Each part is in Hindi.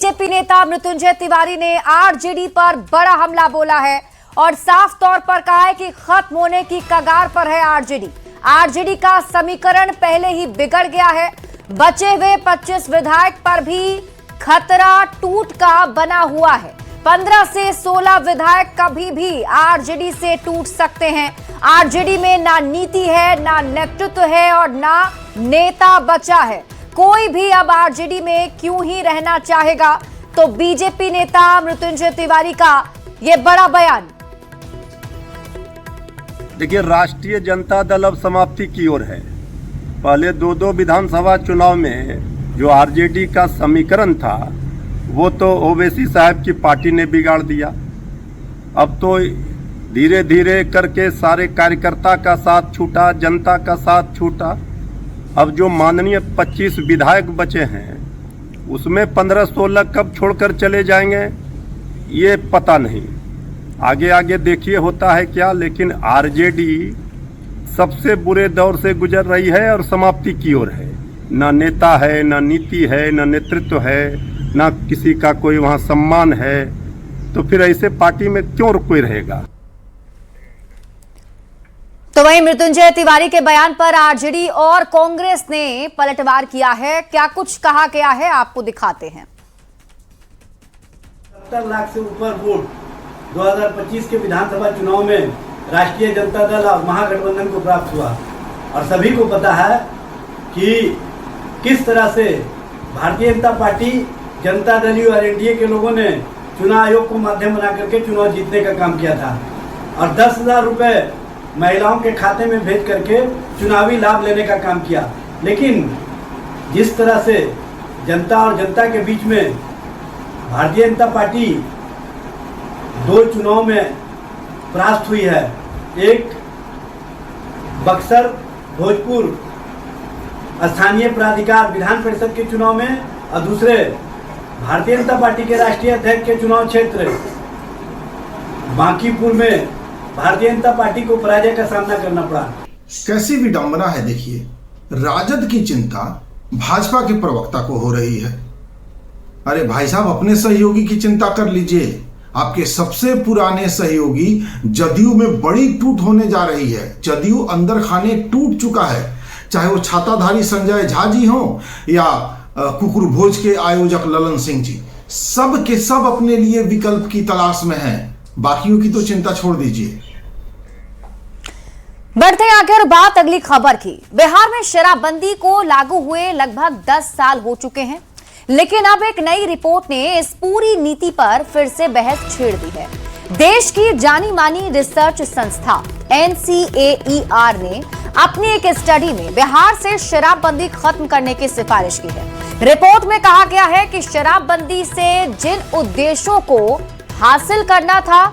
बीजेपी नेता मृत्युंजय तिवारी ने आरजेडी पर बड़ा हमला बोला है और साफ तौर पर कहा है कि खत्म होने की कगार पर है आरजेडी। आरजेडी का समीकरण पहले ही बिगड़ गया है। बचे हुए 25 विधायक पर भी खतरा टूट का बना हुआ है। 15 से 16 विधायक कभी भी आरजेडी से टूट सकते हैं। आरजेडी में ना नीति है, ना नेतृत्व है और ना नेता बचा है। कोई भी अब आरजेडी में क्यों ही रहना चाहेगा। तो बीजेपी नेता मृत्युंजय तिवारी का यह बड़ा बयान। देखिए, राष्ट्रीय जनता दल अब समाप्ति की ओर है। पहले दो विधानसभा चुनाव में जो आरजेडी का समीकरण था वो तो ओवैसी साहब की पार्टी ने बिगाड़ दिया। अब तो धीरे धीरे करके सारे कार्यकर्ता का साथ छूटा, जनता का साथ छूटा। अब जो माननीय 25 विधायक बचे हैं उसमें 15-16 कब छोड़कर चले जाएंगे ये पता नहीं। आगे आगे देखिए होता है क्या। लेकिन आरजेडी सबसे बुरे दौर से गुजर रही है और समाप्ति की ओर है। ना नेता है, ना नीति है, ना नेतृत्व है, ना किसी का कोई वहाँ सम्मान है। तो फिर ऐसे पार्टी में क्यों कोई रहेगा। तो वहीं मृत्युंजय तिवारी के बयान पर आरजेडी और कांग्रेस ने पलटवार किया है। क्या कुछ कहा गया है आपको दिखाते हैं। 70 लाख से ऊपर वोट 2025 के विधानसभा चुनाव में राष्ट्रीय जनता दल और महागठबंधन को प्राप्त हुआ और सभी को पता है कि किस तरह से भारतीय जनता पार्टी, जनता दल और एनडीए के लोगों ने चुनाव आयोग को माध्यम बना करके चुनाव जीतने का काम किया था और 10,000 रुपए महिलाओं के खाते में भेज करके चुनावी लाभ लेने का काम किया। लेकिन जिस तरह से जनता और जनता के बीच में भारतीय जनता पार्टी 2 चुनाव में परास्त हुई है, एक बक्सर भोजपुर स्थानीय प्राधिकार विधान परिषद के चुनाव में और दूसरे भारतीय जनता पार्टी के राष्ट्रीय अध्यक्ष के चुनाव क्षेत्र बांकीपुर में भारतीय जनता पार्टी को पराजय का सामना करना पड़ा। कैसी विडंबना है। देखिए, राजद की चिंता भाजपा के प्रवक्ता को हो रही है। अरे भाई साहब, अपने सहयोगी की चिंता कर लीजिए। आपके सबसे पुराने सहयोगी जदयू में बड़ी टूट होने जा रही है। जदयू अंदर खाने टूट चुका है, चाहे वो छाताधारी संजय झा जी हो या कुकुर भोज के आयोजक ललन सिंह जी। सब के सब अपने लिए विकल्प की तलाश में हैं। बाकियों की तो चिंता छोड़ दीजिए। बढ़ते आगे और बात अगली खबर की। बिहार में शराबबंदी को लागू हुए लगभग 10 साल हो चुके हैं, लेकिन अब एक नई रिपोर्ट ने इस पूरी नीति पर फिर से बहस छेड़ दी है। देश की जानी मानी रिसर्च संस्था NCAER ने अपनी एक स्टडी में बिहार से शराबबंदी खत्म करने की सिफारिश की है। रिपोर्ट में कहा गया है कि शराबबंदी से जिन उद्देश्यों को हासिल करना था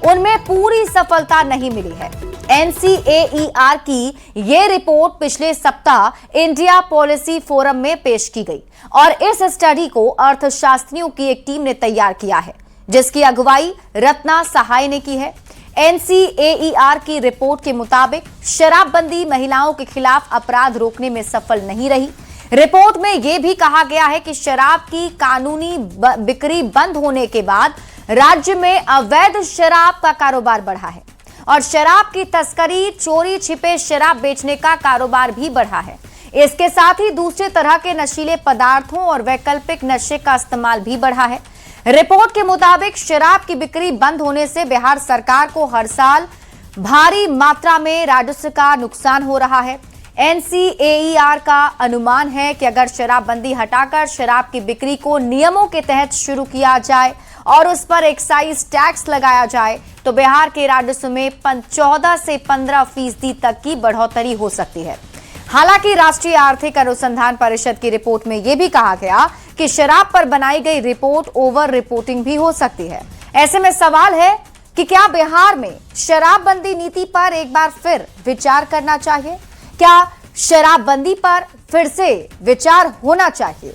उनमें पूरी सफलता नहीं मिली है। NCAER की ये रिपोर्ट पिछले सप्ताह इंडिया पॉलिसी फोरम में पेश की गई और इस स्टडी को अर्थशास्त्रियों की एक टीम ने तैयार किया है, जिसकी अगुवाई रत्ना सहाय ने की है। NCAER की रिपोर्ट के मुताबिक शराबबंदी महिलाओं के खिलाफ अपराध रोकने में सफल नहीं रही। रिपोर्ट में यह भी कहा गया है कि शराब की कानूनी बिक्री बंद होने के बाद राज्य में अवैध शराब का कारोबार बढ़ा है और शराब की तस्करी, चोरी छिपे शराब बेचने का कारोबार भी बढ़ा है। इसके साथ ही दूसरे तरह के नशीले पदार्थों और वैकल्पिक नशे का इस्तेमाल भी बढ़ा है। रिपोर्ट के मुताबिक शराब की बिक्री बंद होने से बिहार सरकार को हर साल भारी मात्रा में राजस्व का नुकसान हो रहा है। NCAER का अनुमान है कि अगर शराबबंदी हटाकर शराब की बिक्री को नियमों के तहत शुरू किया जाए और उस पर एक्साइज टैक्स लगाया जाए तो बिहार के राजस्व में 14 से 15% तक की बढ़ोतरी हो सकती है। हालांकि राष्ट्रीय आर्थिक अनुसंधान परिषद की रिपोर्ट में यह भी कहा गया कि शराब पर बनाई गई रिपोर्ट ओवर रिपोर्टिंग भी हो सकती है। ऐसे में सवाल है कि क्या बिहार में शराबबंदी नीति पर एक बार फिर विचार करना चाहिए? क्या शराबबंदी पर फिर से विचार होना चाहिए?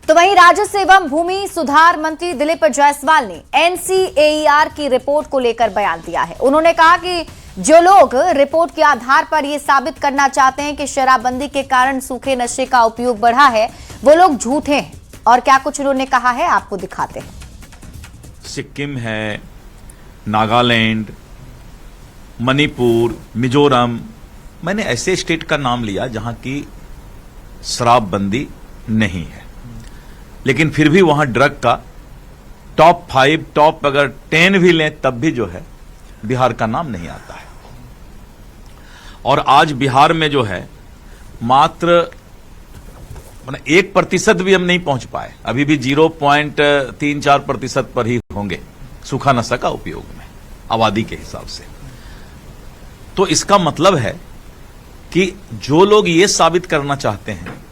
तो वहीं राजस्व एवं भूमि सुधार मंत्री दिलीप जायसवाल ने NCAER की रिपोर्ट को लेकर बयान दिया है। उन्होंने कहा कि जो लोग रिपोर्ट के आधार पर यह साबित करना चाहते हैं कि शराबबंदी के कारण सूखे नशे का उपयोग बढ़ा है, वो लोग झूठे हैं। और क्या कुछ उन्होंने कहा है, आपको दिखाते हैं। सिक्किम है, नागालैंड, मणिपुर, मिजोरम, मैंने ऐसे स्टेट का नाम लिया जहां की शराबबंदी नहीं है, लेकिन फिर भी वहां ड्रग का टॉप 5, टॉप अगर 10 भी लें तब भी जो है बिहार का नाम नहीं आता है। और आज बिहार में जो है मात्र 1% भी हम नहीं पहुंच पाए, अभी भी 0.34% पर ही होंगे सूखा नशा का उपयोग में आबादी के हिसाब से। तो इसका मतलब है कि जो लोग ये साबित करना चाहते हैं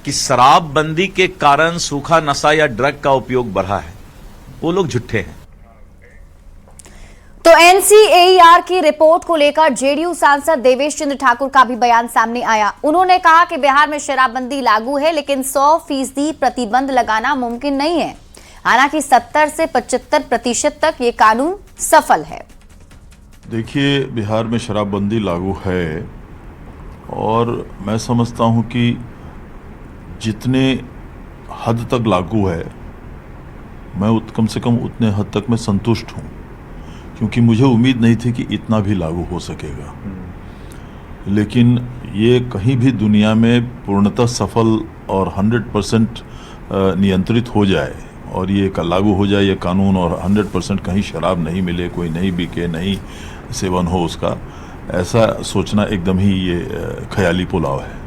कि शराबबंदी के कारण सूखा नशा या ड्रग का उपयोग बढ़ा है, वो लोग झूठे हैं। तो एनसीएईआर की रिपोर्ट को लेकर जेडीयू सांसद देवेश चंद्र ठाकुर का भी बयान सामने आया। उन्होंने कहा कि बिहार में शराबबंदी लागू है, लेकिन 100% प्रतिबंध लगाना मुमकिन नहीं है। हालांकि 70 से 75% तक ये कानून सफल है। देखिए, बिहार में शराबबंदी लागू है और मैं समझता हूं कि जितने हद तक लागू है, मैं कम से कम उतने हद तक मैं संतुष्ट हूं, क्योंकि मुझे उम्मीद नहीं थी कि इतना भी लागू हो सकेगा। लेकिन ये कहीं भी दुनिया में पूर्णतः सफल और 100% नियंत्रित हो जाए और ये लागू हो जाए ये कानून, और 100% कहीं शराब नहीं मिले, कोई नहीं बिके, नहीं सेवन हो उसका, ऐसा सोचना एकदम ही ये ख्याली पुलाव है।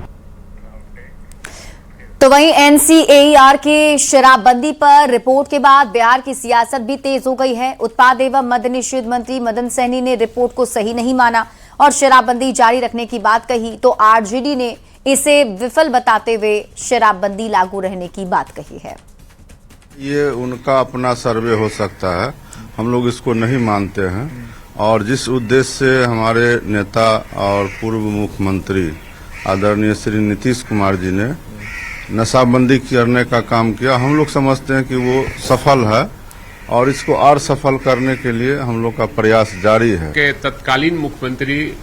तो वहीं एनसीएईआर की शराबबंदी पर रिपोर्ट के बाद बिहार की सियासत भी तेज हो गई है। उत्पाद एवं मद्य निषेध मंत्री मदन सहनी ने रिपोर्ट को सही नहीं माना और शराबबंदी जारी रखने की बात कही, तो आरजेडी ने इसे विफल बताते हुए शराबबंदी लागू रहने की बात कही है। ये उनका अपना सर्वे हो सकता है, हम लोग इसको नहीं मानते हैं। और जिस उद्देश्य से हमारे नेता और पूर्व मुख्यमंत्री आदरणीय श्री नीतीश कुमार जी ने नशाबंदी करने का काम किया, हम लोग समझते हैं कि वो सफल है और इसको और सफल करने के लिए हम लोग का प्रयास जारी है। के तत्कालीन मुख्यमंत्री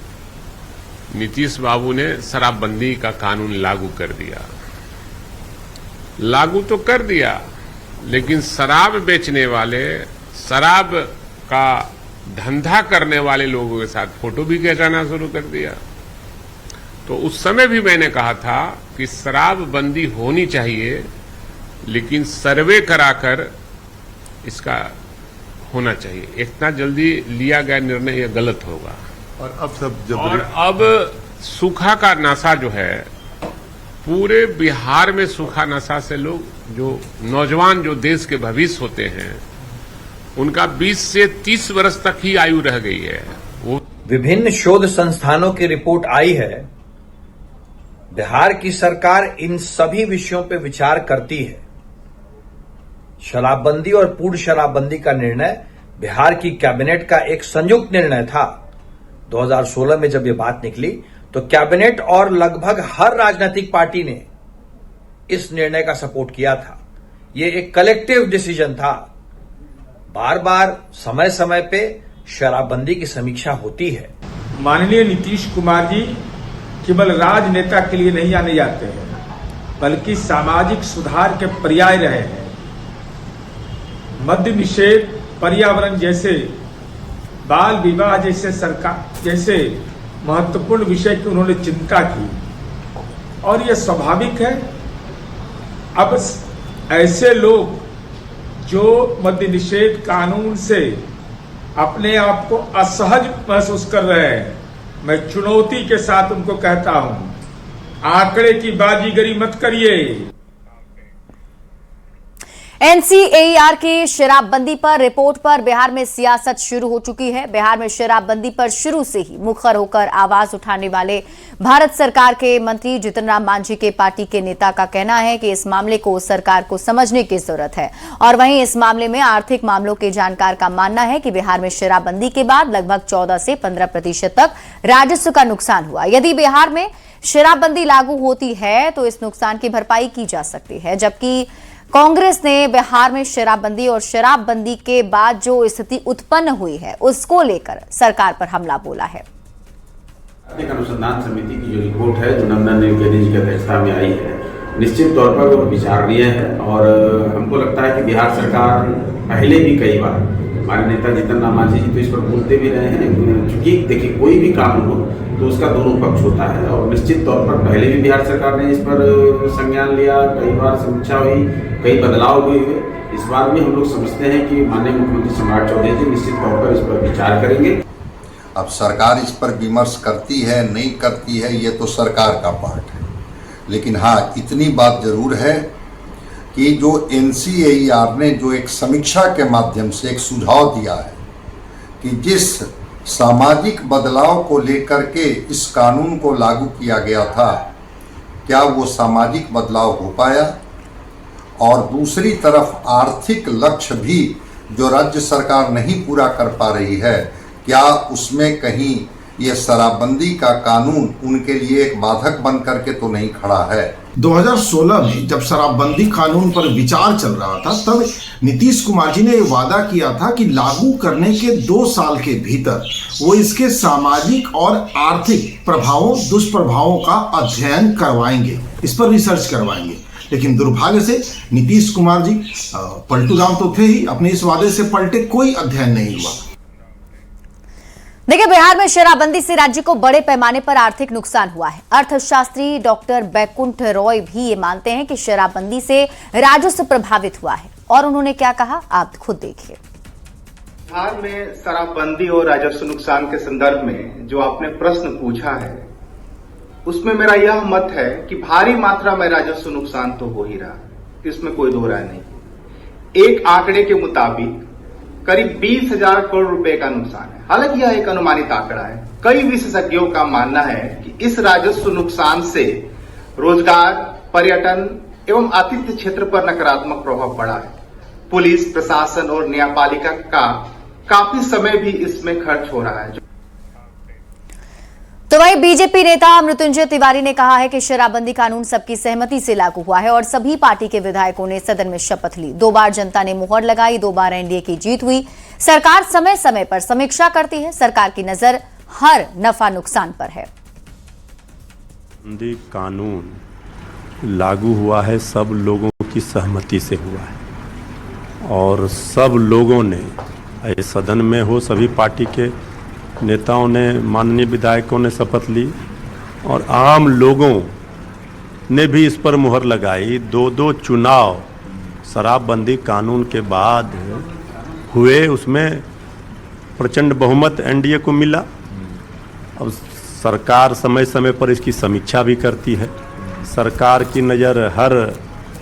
नीतीश बाबू ने शराबबंदी का कानून लागू कर दिया। लागू तो कर दिया, लेकिन शराब बेचने वाले, शराब का धंधा करने वाले लोगों के साथ फोटो भी खिंचाना शुरू कर दिया। तो उस समय भी मैंने कहा था कि शराबबंदी होनी चाहिए, लेकिन सर्वे कराकर इसका होना चाहिए। इतना जल्दी लिया गया निर्णय यह गलत होगा। और अब सब और अब सूखा का नशा जो है, पूरे बिहार में सूखा नशा से लोग, जो नौजवान, जो देश के भविष्य होते हैं, उनका 20 से 30 वर्ष तक ही आयु रह गई है। वो विभिन्न शोध संस्थानों की रिपोर्ट आई है। बिहार की सरकार इन सभी विषयों पर विचार करती है। शराबबंदी और पूर्ण शराबबंदी का निर्णय बिहार की कैबिनेट का एक संयुक्त निर्णय था। 2016 में जब ये बात निकली तो कैबिनेट और लगभग हर राजनीतिक पार्टी ने इस निर्णय का सपोर्ट किया था। ये एक कलेक्टिव डिसीजन था। बार बार समय समय पे शराबबंदी की समीक्षा होती है। माननीय नीतीश कुमार जी केवल राजनेता के लिए नहीं आने जाते हैं, बल्कि सामाजिक सुधार के पर्याय रहे हैं। मद्य निषेध, पर्यावरण जैसे, बाल विवाह जैसे महत्वपूर्ण विषय की उन्होंने चिंता की, और यह स्वाभाविक है। अब ऐसे लोग जो मद्य निषेध कानून से अपने आप को असहज महसूस कर रहे हैं, मैं चुनौती के साथ उनको कहता हूं, आंकड़े की बाजीगरी मत करिए। एनसीएईआर की शराबबंदी पर रिपोर्ट पर बिहार में सियासत शुरू हो चुकी है। बिहार में शराबबंदी पर शुरू से ही मुखर होकर आवाज उठाने वाले भारत सरकार के मंत्री जीतन राम मांझी के पार्टी के नेता का कहना है कि इस मामले को सरकार को समझने की जरूरत है। और वहीं इस मामले में आर्थिक मामलों के जानकार का मानना है कि बिहार में शराबबंदी के बाद लगभग 14 से 15% तक राजस्व का नुकसान हुआ। यदि बिहार में शराबबंदी लागू होती है तो इस नुकसान की भरपाई की जा सकती है, जबकि कांग्रेस ने बिहार में शराबबंदी और शराबबंदी के बाद जो स्थिति उत्पन्न हुई है उसको लेकर सरकार पर हमला बोला है। अनुसंधान समिति की जो रिपोर्ट है जो नंदन नीलकंठ की अध्यक्षता में आई है, निश्चित तौर पर वो विचारणीय है और हमको लगता है कि बिहार सरकार पहले भी कई बार, हमारे नेता जीतन राम मांझी जी तो इस पर बोलते भी रहे हैं, क्योंकि देखिए कोई भी कानून हो तो उसका दोनों पक्ष होता है और निश्चित तौर पर पहले भी बिहार सरकार ने इस पर संज्ञान लिया, कई बार समीक्षा हुई, कई बदलाव हुए। इस बार भी हम लोग समझते हैं कि माननीय मुख्यमंत्री सम्राट चौधरी जी निश्चित तौर पर इस पर विचार करेंगे। अब सरकार इस पर विमर्श करती है नहीं करती है ये तो सरकार का पार्ट है, लेकिन हाँ इतनी बात जरूर है कि जो NCAER ने जो एक समीक्षा के माध्यम से एक सुझाव दिया है कि जिस सामाजिक बदलाव को लेकर के इस कानून को लागू किया गया था, क्या वो सामाजिक बदलाव हो पाया, और दूसरी तरफ आर्थिक लक्ष्य भी जो राज्य सरकार नहीं पूरा कर पा रही है, क्या उसमें कहीं ये शराबबंदी का कानून उनके लिए एक बाधक बन करके तो नहीं खड़ा है। 2016 में जब शराबबंदी कानून पर विचार चल रहा था तब नीतीश कुमार जी ने वादा किया था कि लागू करने के 2 साल के भीतर वो इसके सामाजिक और आर्थिक प्रभावों दुष्प्रभावों का अध्ययन करवाएंगे, इस पर रिसर्च करवाएंगे। लेकिन दुर्भाग्य से नीतीश कुमार जी पलटू राम तो थे ही, अपने इस वादे से पलटे, कोई अध्ययन नहीं हुआ। देखिए, बिहार में शराबबंदी से राज्य को बड़े पैमाने पर आर्थिक नुकसान हुआ है। अर्थशास्त्री डॉक्टर बैकुंठ रॉय भी ये मानते हैं कि शराबबंदी से राजस्व प्रभावित हुआ है, और उन्होंने क्या कहा आप खुद देखिए। बिहार में शराबबंदी और राजस्व नुकसान के संदर्भ में जो आपने प्रश्न पूछा है उसमें मेरा यह मत है कि भारी मात्रा में राजस्व नुकसान तो हो ही रहा है, इसमें कोई दो राय नहीं। एक आंकड़े के मुताबिक करीब 20,000 करोड़ रुपए का नुकसान है। हालांकि यह एक अनुमानित आंकड़ा है। कई विशेषज्ञों का मानना है कि इस राजस्व नुकसान से रोजगार, पर्यटन एवं आतिथ्य क्षेत्र पर नकारात्मक प्रभाव पड़ा है। पुलिस प्रशासन और न्यायपालिका का काफी समय भी इसमें खर्च हो रहा है। तो वहीं बीजेपी नेता मृत्युंजय तिवारी ने कहा है कि शराबबंदी कानून सबकी सहमति से लागू हुआ है और सभी पार्टी के विधायकों ने सदन में शपथ ली। 2 बार जनता ने मुहर लगाई, 2 बार एनडीए की जीत हुई। सरकार समय समय पर समीक्षा करती है, सरकार की नजर हर नफा नुकसान पर है। कानून लागू हुआ है, सब लोगों की सहमति से हुआ है और सब लोगों ने, सदन में हो सभी पार्टी के नेताओं ने, माननीय विधायकों ने शपथ ली और आम लोगों ने भी इस पर मुहर लगाई। 2 चुनाव शराबबंदी कानून के बाद हुए, उसमें प्रचंड बहुमत एनडीए को मिला। अब सरकार समय समय पर इसकी समीक्षा भी करती है। सरकार की नज़र हर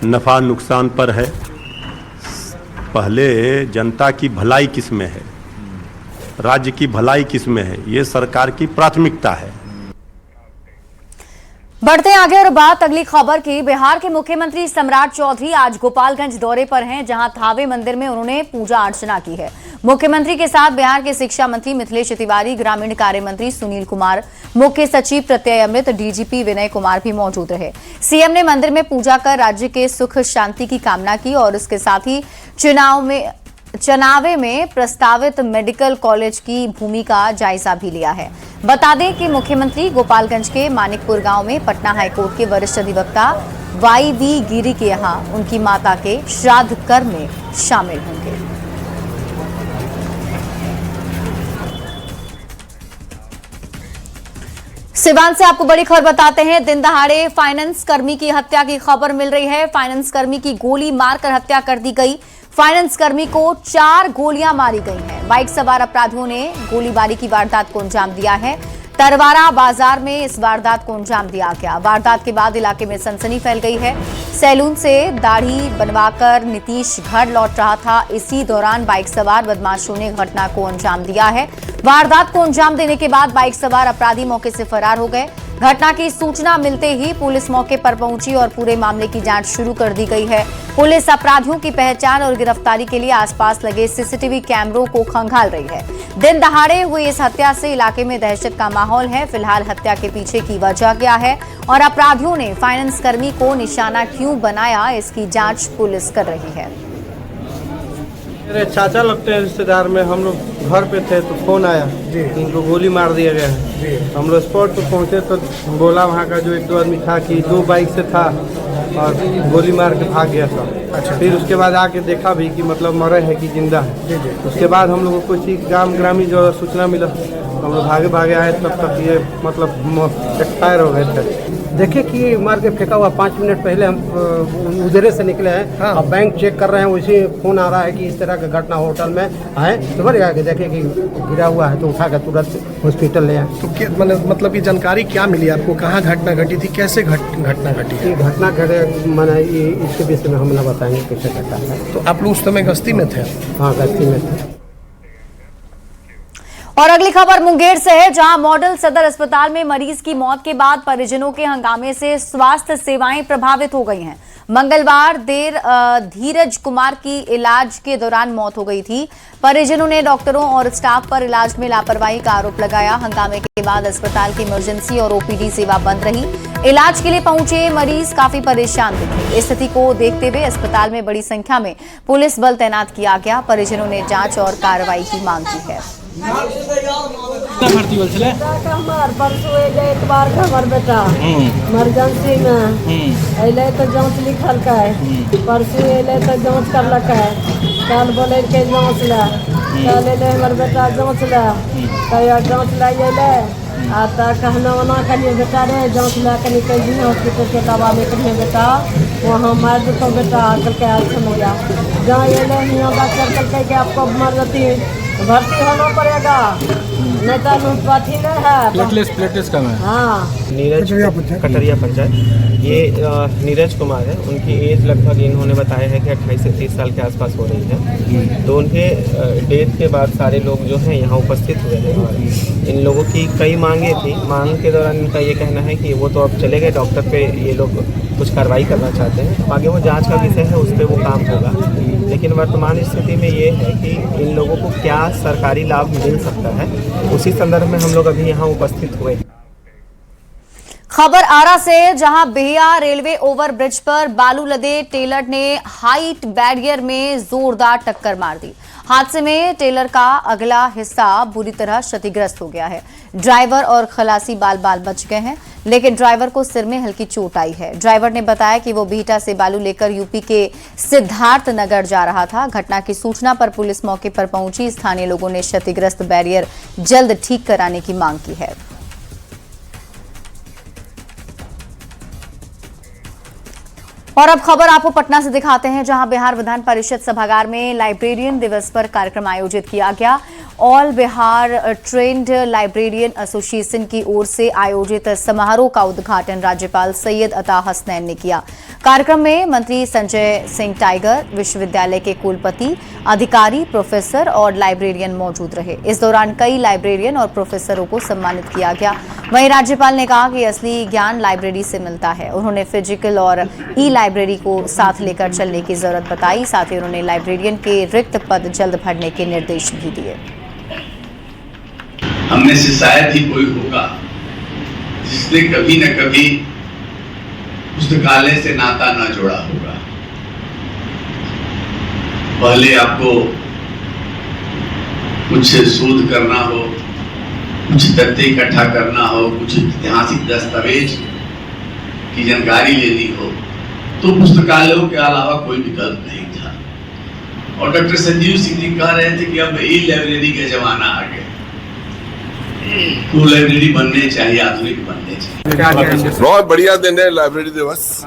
नफ़ा नुकसान पर है। पहले जनता की भलाई किस में है, राज्य की भलाई किस में है, ये सरकार की प्राथमिकता है। बढ़ते आगे और बात अगली खबर की। बिहार के मुख्यमंत्री सम्राट चौधरी आज गोपालगंज दौरे पर हैं, जहां थावे मंदिर में उन्होंने पूजा अर्चना की है। मुख्यमंत्री के साथ बिहार के शिक्षा मंत्री मिथिलेश तिवारी, ग्रामीण कार्य मंत्री सुनील कुमार, मुख्य सचिव प्रत्यय अमृत, डीजीपी विनय कुमार भी मौजूद रहे। सीएम ने मंदिर में पूजा कर राज्य के सुख शांति की कामना की और इसके साथ ही चनावे में प्रस्तावित मेडिकल कॉलेज की भूमि का जायजा भी लिया है। बता दें कि मुख्यमंत्री गोपालगंज के मानिकपुर गांव में पटना हाईकोर्ट के वरिष्ठ अधिवक्ता वाई गिरी के यहां उनकी माता के श्राद्ध कर्म में शामिल होंगे। सिवान से आपको बड़ी खबर बताते हैं। दिन दहाड़े फाइनेंस कर्मी की हत्या की खबर मिल रही है। फाइनेंस कर्मी की गोली मारकर हत्या कर दी गई। फाइनेंस कर्मी को 4 गोलियां मारी गई हैं। बाइक सवार अपराधियों ने गोलीबारी की वारदात को अंजाम दिया है। तरवारा बाजार में इस वारदात को अंजाम दिया गया। वारदात के बाद इलाके में सनसनी फैल गई है। सैलून से दाढ़ी बनवाकर नीतीश घर लौट रहा था। इसी दौरान बाइक सवार बदमाशों ने घटना को अंजाम दिया है। वारदात को अंजाम देने के बाद बाइक सवार अपराधी मौके से फरार हो गए। घटना की सूचना मिलते ही पुलिस मौके पर पहुंची और पूरे मामले की जांच शुरू कर दी गई है। पुलिस अपराधियों की पहचान और गिरफ्तारी के लिए आसपास लगे सीसीटीवी कैमरों को खंगाल रही है। दिन दहाड़े हुई इस हत्या से इलाके में दहशत का माहौल है। फिलहाल हत्या के पीछे की वजह क्या है और अपराधियों ने फाइनेंस कर्मी को निशाना क्यों बनाया, इसकी जांच पुलिस कर रही है। मेरे चाचा लगते हैं रिश्तेदार में, हम लोग घर पे थे तो फोन आया जी, इनको गोली मार दिया गया है। हम लोग स्पॉट पे पहुंचे तो बोला वहाँ का जो एक दो आदमी था कि 2 बाइक से था और गोली मार के भाग गया था। अच्छा। फिर उसके बाद आके देखा भी कि मतलब मरे है कि जिंदा है। उसके बाद हम लोगों को कुछ ग्रामीण जो सूचना मिला, हम लोग भागे आए, तब तक ये मतलब एक्सपायर हो गए थे। देखिए कि मार के फेंका हुआ 5 मिनट पहले हम उधरे से निकले हैं। हाँ। अब बैंक चेक कर रहे हैं, उसी फोन आ रहा है कि इस तरह का घटना होटल में है। तो बढ़िया कि देखे कि गिरा हुआ है तो उठा कर तुरंत हॉस्पिटल ले आए। तो मतलब ये जानकारी क्या मिली आपको, कहाँ घटना घटी थी, कैसे घटना घटी है? घटना घटे मैंने इसके विषय में हम ना बताएंगे कैसे घटा है। तो आप लोग उस समय गश्ती में थे? हाँ, गश्ती में थे। और अगली खबर मुंगेर से है, जहां मॉडल सदर अस्पताल में मरीज की मौत के बाद परिजनों के हंगामे से स्वास्थ्य सेवाएं प्रभावित हो गई हैं। मंगलवार देर धीरज कुमार की इलाज के दौरान मौत हो गई थी। परिजनों ने डॉक्टरों और स्टाफ पर इलाज में लापरवाही का आरोप लगाया। हंगामे के बाद अस्पताल की इमरजेंसी और ओपीडी सेवा बंद रही। इलाज के लिए पहुंचे मरीज काफी परेशान दिखे। स्थिति को देखते हुए अस्पताल में बड़ी संख्या में पुलिस बल तैनात किया गया। परिजनों ने जांच और कार्रवाई की मांग की है। हमार बेटा इमरजेंसी में अले तो जांच लिखल परसों अले तो जांच करलक, कल बोले के जांच ला, कल अले हमार बेटा जांच ला, जांच ला अले आ कहना वना करिए बेटा रे जांच ला कहीं कहीं हॉस्पिटल के दवा में करिए बेटा, वहाँ मार देते बेटा कल के आज समझा जहाँ अले यहाँ डॉक्टर कल के आपको मरती भर्ती होना पड़ेगा, नहीं तो पाथी नहीं है, प्लेटलेस कम है। हाँ। नीरज कटरिया पंचायत, ये नीरज कुमार है। उनकी एज लगभग इन्होंने बताया है कि 28 से 30 साल के आसपास हो रही है। तो उनके डेथ के बाद सारे लोग जो हैं यहाँ उपस्थित हुए हैं और इन लोगों की कई मांगे थी। मांग के दौरान इनका ये कहना है कि वो तो अब चले गए डॉक्टर पे, ये लोग कुछ कार्रवाई करना चाहते हैं। आगे वो जाँच का विषय है, उस पर वो काम होगा। लेकिन वर्तमान स्थिति में ये है कि इन लोगों को क्या सरकारी लाभ मिल सकता है, उसी संदर्भ में हम लोग अभी यहाँ उपस्थित हुए। खबर आरा से, जहां बेहिया रेलवे ओवरब्रिज पर बालू लदे टेलर ने हाइट बैरियर में जोरदार टक्कर मार दी। हादसे में टेलर का अगला हिस्सा बुरी तरह क्षतिग्रस्त हो गया है। ड्राइवर और खलासी बाल बाल बच गए हैं, लेकिन ड्राइवर को सिर में हल्की चोट आई है। ड्राइवर ने बताया कि वो बीटा से बालू लेकर यूपी के सिद्धार्थ नगर जा रहा था। घटना की सूचना पर पुलिस मौके पर पहुंची। स्थानीय लोगों ने क्षतिग्रस्त बैरियर जल्द ठीक कराने की मांग की है। और अब खबर आपको पटना से दिखाते हैं, जहां बिहार विधान परिषद सभागार में लाइब्रेरियन दिवस पर कार्यक्रम आयोजित किया गया। All Bihar trend librarian association की ओर से आयोजित समारोह का उद्घाटन राज्यपाल सैयद अता हसनैन ने किया। कार्यक्रम में मंत्री संजय सिंह टाइगर, विश्वविद्यालय के कुलपति, अधिकारी, प्रोफेसर और लाइब्रेरियन मौजूद रहे। इस दौरान कई लाइब्रेरियन और प्रोफेसरों को सम्मानित किया गया। वहीं राज्यपाल ने कहा कि असली ज्ञान लाइब्रेरी से मिलता है। उन्होंने फिजिकल और ई लाइब्रेरी को साथ लेकर चलने की जरूरत बताई। साथ ही उन्होंने लाइब्रेरियन के रिक्त पद जल्द भरने के निर्देश भी दिए। हमने से शायद ही कोई होगा जिसने कभी न कभी पुस्तकालय से नाता न जोड़ा होगा। पहले आपको कुछ शोध करना हो, कुछ तथ्य इकट्ठा करना हो, कुछ ऐतिहासिक दस्तावेज की जानकारी लेनी हो, तो पुस्तकालयों के अलावा कोई विकल्प नहीं था। और डॉक्टर संजीव सिंह जी कह रहे थे कि अब ई लाइब्रेरी का जमाना आ गया, तो लाइब्रेरी बनने चाहिए, आधुनिक बनने चाहिए। बहुत बढ़िया दिन है लाइब्रेरी दिवस,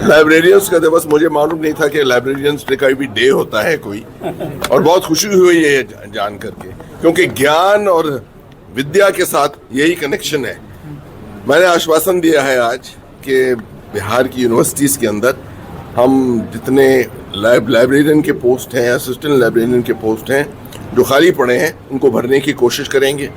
लाइब्रेरियंस का दिवस। मुझे मालूम नहीं था कि लाइब्रेरियंस डे का भी डे होता है कोई, और बहुत खुशी हुई है जान करके, क्योंकि ज्ञान और विद्या के साथ यही कनेक्शन है। मैंने आश्वासन दिया है आज कि बिहार की यूनिवर्सिटीज के अंदर हम जितने लाइब्रेरियन के पोस्ट हैं, असिस्टेंट लाइब्रेरियन के पोस्ट हैं जो खाली पड़े हैं, उनको भरने की कोशिश करेंगे।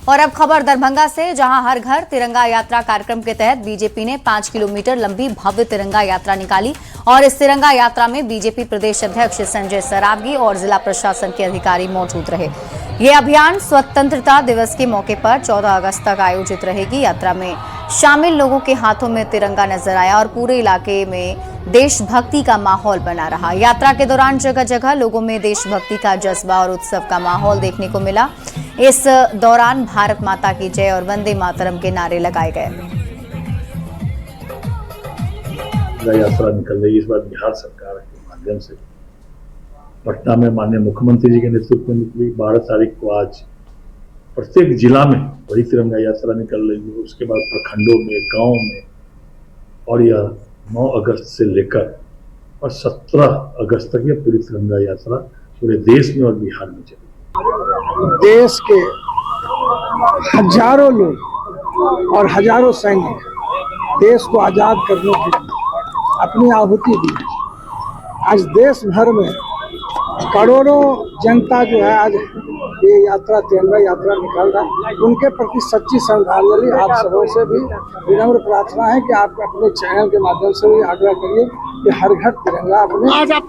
और अब खबर दरभंगा से, जहां हर घर तिरंगा यात्रा कार्यक्रम के तहत बीजेपी ने 5 किलोमीटर लंबी भव्य तिरंगा यात्रा निकाली और इस तिरंगा यात्रा में बीजेपी प्रदेश अध्यक्ष संजय सरावगी और जिला प्रशासन के अधिकारी मौजूद रहे। ये अभियान स्वतंत्रता दिवस के मौके पर 14 अगस्त तक आयोजित रहेगी। यात्रा में शामिल लोगों के हाथों में तिरंगा नजर आया और पूरे इलाके में देशभक्ति का माहौल बना रहा। यात्रा के दौरान जगह जगह लोगों में देशभक्ति का जज्बा और उत्सव का माहौल देखने को मिला। इस दौरान भारत माता की जय और वंदे मातरम के नारे लगाए गए। यात्रा निकल रही है इस बार बिहार सरकार के माध्यम से। पटना में माननीय मुख्यमंत्री जी के नेतृत्व में निकली। 12 तारीख को आज प्रत्येक जिला में बड़ी तिरंगा यात्रा निकल रही है। उसके बाद प्रखंडों में, गांव में, और यह 9 अगस्त से लेकर और 17 अगस्त तक यह पूरी तिरंगा यात्रा पूरे देश में और बिहार में चलेगी। देश के हजारों लोग और हजारों सैनिक देश को आजाद करने के लिए अपनी आहुति दी। आज देश भर में करोड़ों जनता जो है आज ये यात्रा तिरंगा यात्रा निकाल रहा है। उनके प्रति सच्ची श्रद्धांजलि आप सबों से भी विनम्र प्रार्थना है कि आप अपने चैनल के माध्यम से भी आग्रह करिए कि हर घर तिरंगा अपने। आज आप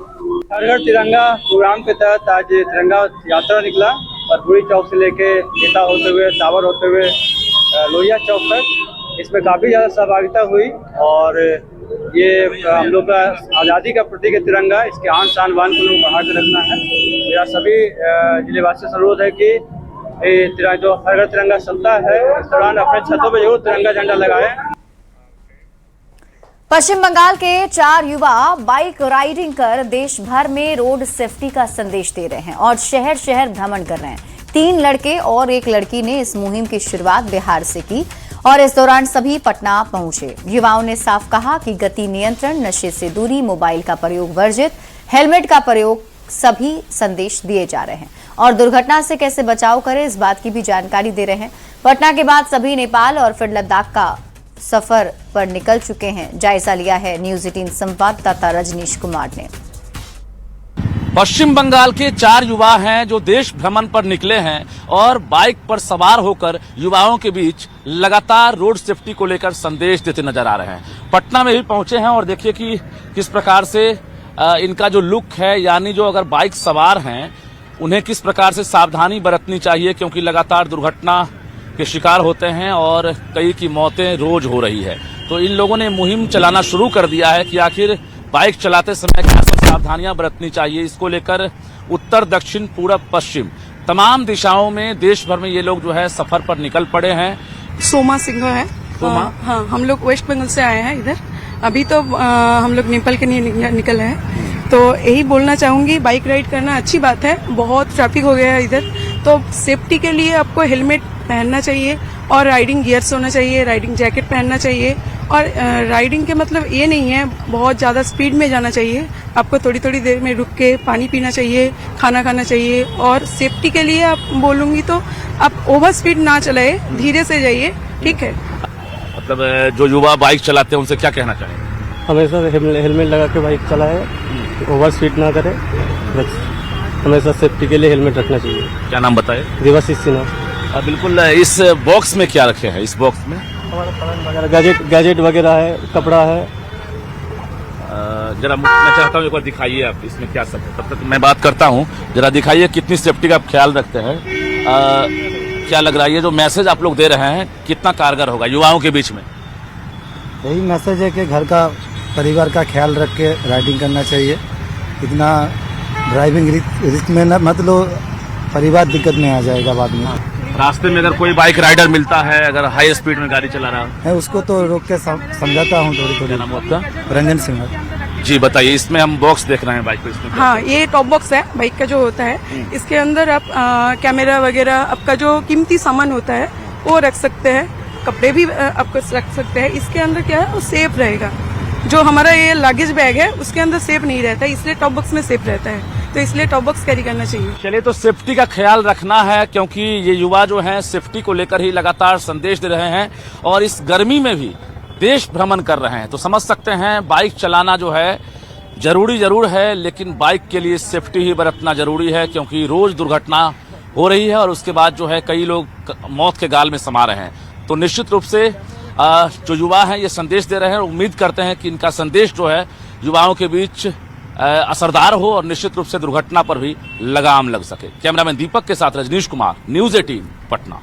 हर घर तिरंगा प्रोग्राम के तहत आज तिरंगा यात्रा निकला और बुरी चौक से लेके नेता होते हुए टावर होते हुए लोहिया चौक तक। इसमें काफी ज्यादा सहभागिता हुई और ये हम लोग का आज़ादी का प्रतीक है तिरंगा। इसके आन शान बान को बढ़ा के रखना है। मेरा सभी जिलेवासियों से अनुरोध है कि जो हर घर तिरंगा चलता है इस दौरान अपने छतों पर जरूर तिरंगा झंडा लगाएं। पश्चिम बंगाल के 4 युवा बाइक राइडिंग कर देश भर में रोड सेफ्टी का संदेश दे रहे हैं और शहर शहर भ्रमण कर रहे हैं। 3 लड़के और 1 लड़की ने इस मुहिम की शुरुआत बिहार से की और इस दौरान सभी पटना पहुंचे। युवाओं ने साफ कहा कि गति नियंत्रण, नशे से दूरी, मोबाइल का प्रयोग वर्जित, हेलमेट का प्रयोग, सभी संदेश दिए जा रहे हैं और दुर्घटना से कैसे बचाव करें इस बात की भी जानकारी दे रहे हैं। पटना के बाद सभी नेपाल और फिर लद्दाख का सफर पर निकल चुके हैं। जायजा लिया है न्यूज 18 संवाददाता रजनीश कुमार ने। पश्चिम बंगाल के 4 युवा हैं जो देश भ्रमण पर निकले हैं और बाइक पर सवार होकर युवाओं के बीच लगातार रोड सेफ्टी को लेकर संदेश देते नजर आ रहे हैं। पटना में भी पहुंचे हैं और देखिए कि किस प्रकार से इनका जो लुक है, यानी जो अगर बाइक सवार हैं उन्हें किस प्रकार से सावधानी बरतनी चाहिए, क्योंकि लगातार दुर्घटना के शिकार होते हैं और कई की मौतें रोज हो रही है। तो इन लोगों ने मुहिम चलाना शुरू कर दिया है कि आखिर बाइक चलाते समय क्या सब सावधानियां बरतनी चाहिए। इसको लेकर उत्तर, दक्षिण, पूरब, पश्चिम तमाम दिशाओं में देश भर में ये लोग जो है सफर पर निकल पड़े हैं। सोमा सिंह है। हाँ, हम लोग वेस्ट बंगाल से आए हैं इधर। अभी तो हम लोग नेपाल के लिए निकल हैं। तो यही बोलना चाहूंगी, बाइक राइड करना अच्छी बात है। बहुत ट्रैफिक हो गया है इधर, तो सेफ्टी के लिए आपको हेलमेट पहनना चाहिए और राइडिंग गियर्स होना चाहिए, राइडिंग जैकेट पहनना चाहिए। और राइडिंग के मतलब ये नहीं है बहुत ज़्यादा स्पीड में जाना चाहिए। आपको थोड़ी थोड़ी देर में रुक के पानी पीना चाहिए, खाना खाना चाहिए। और सेफ्टी के लिए आप बोलूँगी तो आप ओवर स्पीड ना चलाए, धीरे से जाइए, ठीक है। मतलब जो युवा बाइक चलाते हैं उनसे क्या कहना चाहेंगे? हमेशा हेलमेट लगा के बाइक चलाए, ओवर स्पीड ना करे, हमेशा सेफ्टी के लिए हेलमेट रखना चाहिए। क्या नाम बताए? देवाशीष सिन्हा। बिल्कुल। इस बॉक्स में क्या रखे हैं? इस बॉक्स में गैजेट वगैरह है, कपड़ा है। जरा मैं चाहता हूँ एक बार दिखाइए आप इसमें क्या सब है। तब तक मैं बात करता हूँ, जरा दिखाइए कितनी सेफ्टी का आप ख्याल रखते हैं। क्या लग रहा है ये जो मैसेज आप लोग दे रहे हैं कितना कारगर होगा युवाओं के बीच में? यही मैसेज है कि घर का, परिवार का ख्याल रख के राइडिंग करना चाहिए। इतना ड्राइविंग रिस्क में मत लो, परिवार दिक्कत में आ जाएगा बाद में। रास्ते में अगर कोई बाइक राइडर मिलता है, अगर हाई स्पीड में गाड़ी चला रहा है, उसको तो रोक के समझाता हूँ थोड़ी। नाम आपका? रंजन सिंह। जी बताइए, इसमें हम बॉक्स देख रहे हैं बाइक को, इसमें हाँ, ये टॉप बॉक्स है बाइक का जो होता है। इसके अंदर आप कैमरा वगैरह, आपका जो कीमती सामान होता है वो रख सकते हैं, कपड़े भी आपको रख सकते हैं। इसके अंदर क्या है, वो सेफ रहेगा। जो हमारा ये लगेज बैग है उसके अंदर सेफ नहीं रहता है, इसलिए टॉप बॉक्स में सेफ रहता है। तो इसलिए टॉप बॉक्स कैरी करना चाहिए। चलिए, तो सेफ्टी का ख्याल रखना है, क्योंकि ये युवा जो हैं सेफ्टी को लेकर ही लगातार संदेश दे रहे हैं और इस गर्मी में भी देश भ्रमण कर रहे हैं। तो समझ सकते हैं बाइक चलाना जो है जरूरी जरूर है, लेकिन बाइक के लिए सेफ्टी ही बरतना जरूरी है, क्योंकि रोज दुर्घटना हो रही है और उसके बाद जो है कई लोग मौत के गाल में समा रहे हैं। तो निश्चित रूप से जो युवा हैं ये संदेश दे रहे हैं और उम्मीद करते हैं कि इनका संदेश जो है युवाओं के बीच असरदार हो और निश्चित रूप से दुर्घटना पर भी लगाम लग सके। कैमरामैन दीपक के साथ रजनीश कुमार, न्यूज़ 18 पटना।